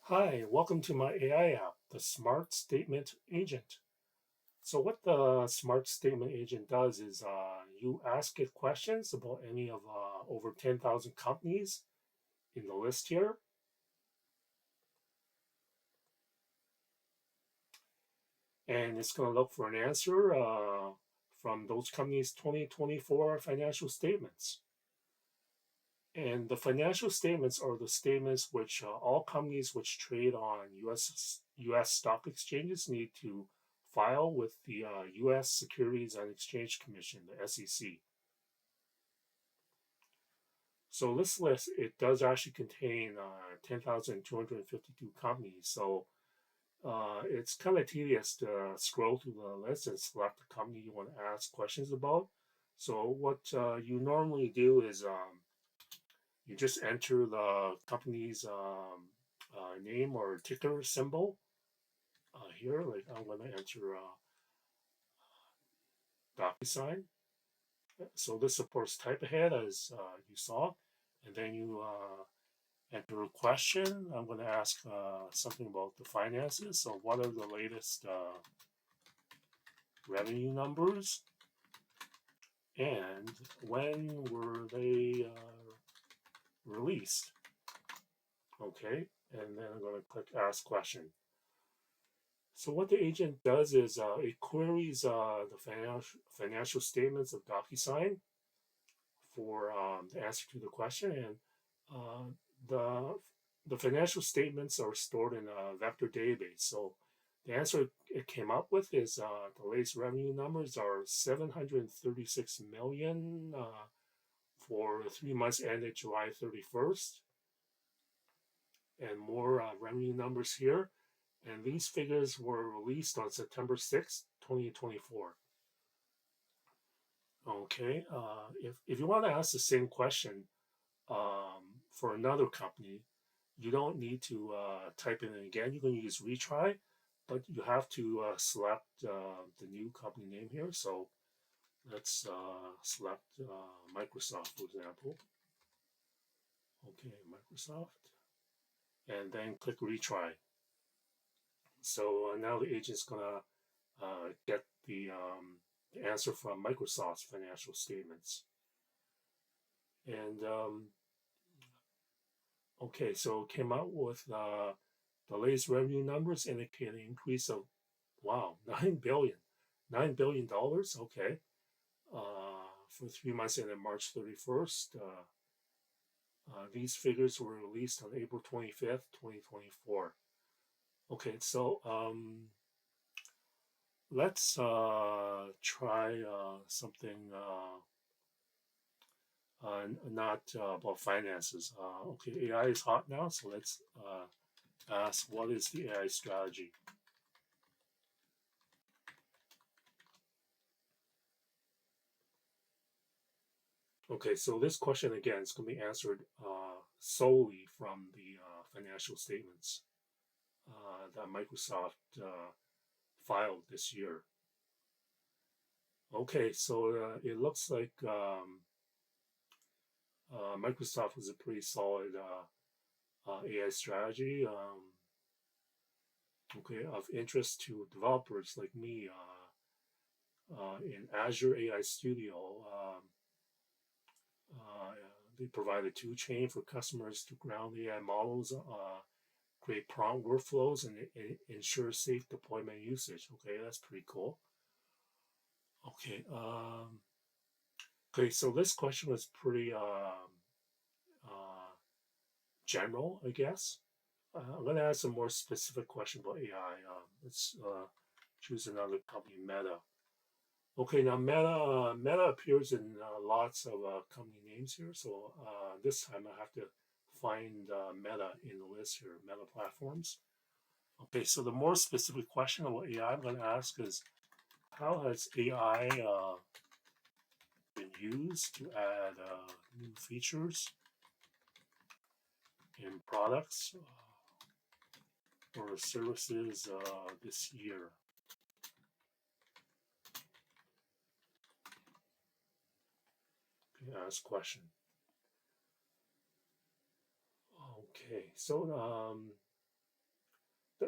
Hi, welcome to my AI app, the Smart Statement Agent. So what the Smart Statement Agent does is you ask it questions about any of over 10,000 companies in the list here, and it's going to look for an answer from those companies' 2024 financial statements. And the financial statements are the statements which all companies which trade on US stock exchanges need to file with the US Securities and Exchange Commission, the SEC. So this list, it does actually contain 10,252 companies. So it's kind of tedious to scroll through the list and select the company you want to ask questions about. So what you normally do is you just enter the company's name or ticker symbol here. Like I'm going to enter DocuSign. So this supports type ahead as you saw. And then you enter a question. I'm going to ask something about the finances. So what are the latest revenue numbers? And when were they released? Okay. And then I'm going to click ask question. So what the agent does is it queries the financial statements of DocuSign for the answer to the question, and uh, the the financial statements are stored in a vector database. So the answer it came up with is the latest revenue numbers are 736 million for the 3 months ended July 31st, and more revenue numbers here. And these figures were released on September 6th, 2024. Okay, if you want to ask the same question for another company, you don't need to type it in again. You can use retry, but you have to select the new company name here. So let's select Microsoft, for example. Okay, Microsoft, and then click retry. So now the agent's gonna get the answer from Microsoft's financial statements. And okay, so it came out with the latest revenue numbers indicate an increase of, wow, $9 billion. Okay, for 3 months ended March 31st. These figures were released on April 25th, 2024. Okay, so let's try something not about finances. Okay, AI is hot now, so let's ask what is the AI strategy? Okay, so this question again is going to be answered solely from the financial statements that Microsoft filed this year. Okay, so it looks like Microsoft was a pretty solid AI strategy. Okay, of interest to developers like me in Azure AI Studio. Uh, they provide a tool chain for customers to ground AI models, create prompt workflows, and ensure safe deployment usage. Okay, that's pretty cool. Okay, okay. So this question was pretty general, I guess. I'm going to ask a more specific question about AI. Let's choose another company, Meta. Okay, now Meta appears in lots of company names here. So this time I have to find Meta in the list here, Meta platforms. Okay, so the more specific question about AI I'm going to ask is, how has AI been used to add new features in products or services this year? Okay, ask question. Okay, so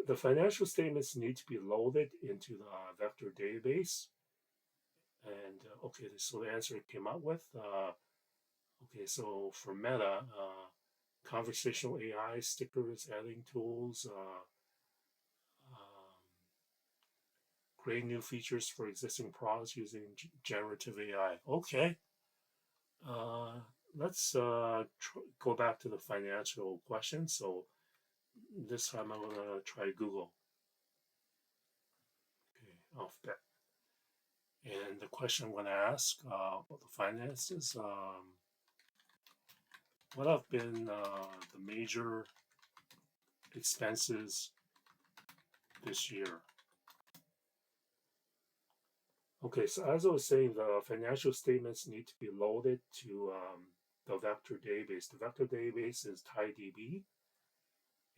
The financial statements need to be loaded into the vector database. And okay, so the answer it came up with. Okay, so for Meta, conversational AI, stickers, editing tools, create new features for existing products using generative AI. Okay, uh, let's go back to the financial question. So this time I'm gonna try Google. Okay, Alphabet. And the question I'm gonna ask about the finances. What have been the major expenses this year? Okay, so as I was saying, the financial statements need to be loaded to the vector database. The vector database is TiDB,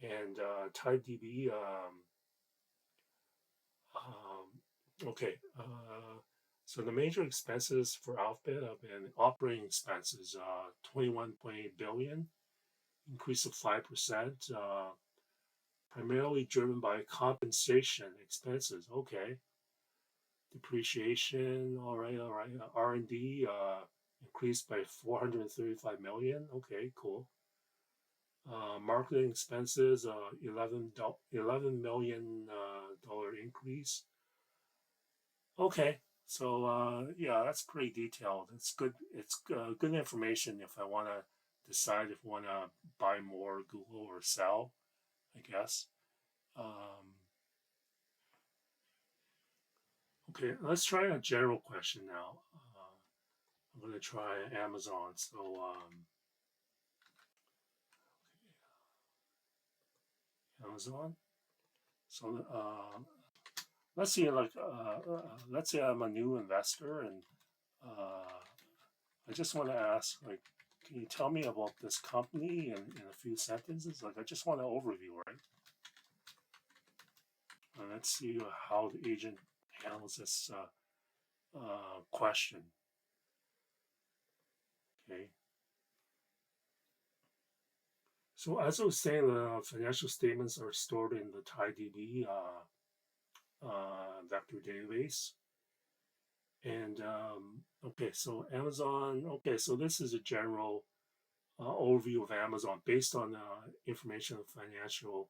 and TiDB. Okay, so the major expenses for Alphabet have been operating expenses, 21.8 billion, increase of 5%, primarily driven by compensation expenses. Okay, depreciation, all right, all right. R&D increased by 435 million. Okay, cool. Marketing expenses, 11 million dollar increase. Okay, so yeah, that's pretty detailed. It's good. It's good information if I want to decide if I want to buy more Google or sell, I guess. Um, okay, let's try a general question now. I'm going to try Amazon. So, Amazon. So, let's see, like, let's say I'm a new investor and uh, I just want to ask, like, can you tell me about this company in a few sentences? Like, I just want an overview, right? And let's see how the agent handles this question. Okay. So as I was saying, the financial statements are stored in the TiDB vector database. And okay, so Amazon. Okay, so this is a general overview of Amazon based on information of financial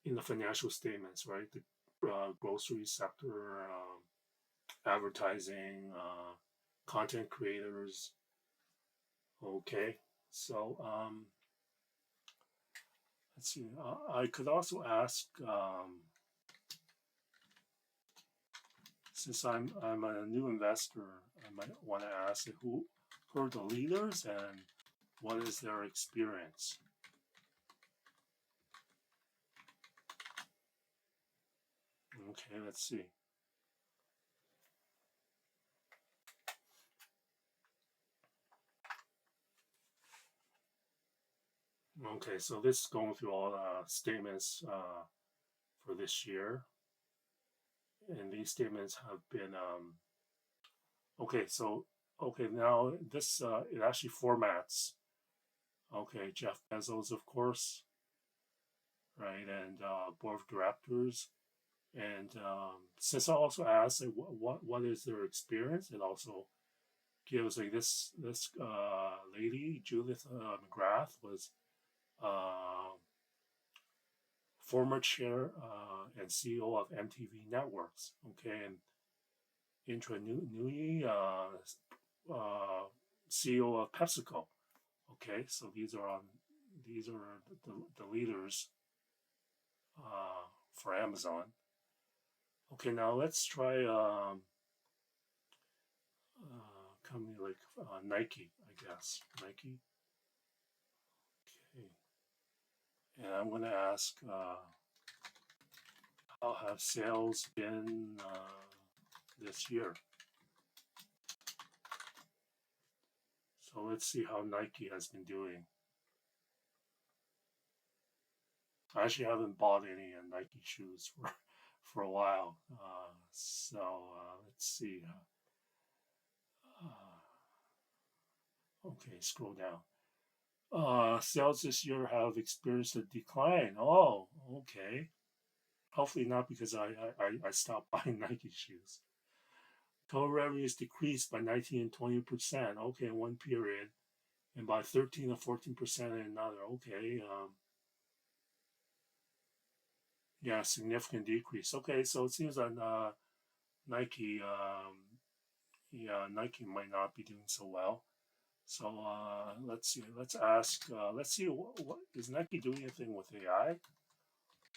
in the financial statements, right? The grocery sector, advertising, content creators. Okay, so let's see. I could also ask, since I'm a new investor, I might want to ask who are the leaders and what is their experience. Okay, let's see. Okay, so this is going through all statements for this year, and these statements have been okay. So okay, now this it actually formats. Okay, Jeff Bezos, of course, right, and board of directors. And since I also asked like, what is their experience, it also gives like this lady Judith McGrath was uh, former chair and CEO of MTV Networks. Okay, and Indra Nooyi, CEO of PepsiCo. Okay, so these are the leaders for Amazon. Okay, now let's try company like Nike, I guess. Nike. Okay, and I'm going to ask how have sales been this year? So let's see how Nike has been doing. I actually haven't bought any Nike shoes for a while. So let's see. Okay, scroll down. Sales this year have experienced a decline. Oh, okay. Hopefully not, because I stopped buying Nike shoes. Total revenues decreased by 19 and 20%. Okay, in one period, and by 13 or 14% in another. Okay, yeah, significant decrease. Okay, so it seems that Nike, yeah, Nike might not be doing so well. So let's see. Let's ask. Let's see. What is Nike doing anything with AI?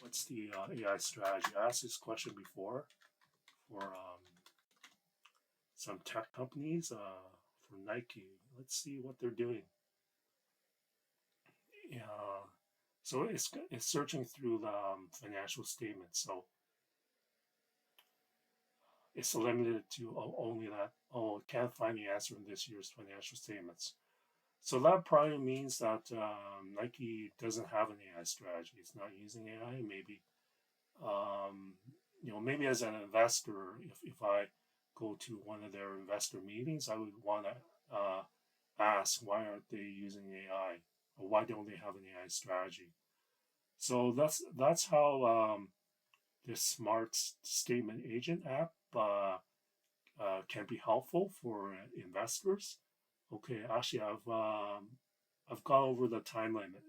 What's the AI strategy? I asked this question before for some tech companies. For Nike, let's see what they're doing. Yeah. So it's searching through the financial statements. So it's limited to only that. Oh, can't find the answer in this year's financial statements. So that probably means that Nike doesn't have an AI strategy. It's not using AI. Maybe maybe as an investor, if I go to one of their investor meetings, I would want to ask, why aren't they using AI, or why don't they have an AI strategy? So that's how this smart statement agent app can be helpful for investors. Okay, actually, I've gone over the time limit.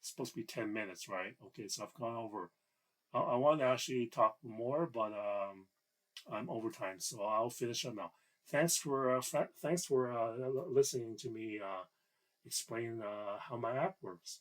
It's supposed to be 10 minutes, right? Okay, so I've gone over. I want to actually talk more, but I'm over time, so I'll finish up now. Thanks for listening to me explain how my app works.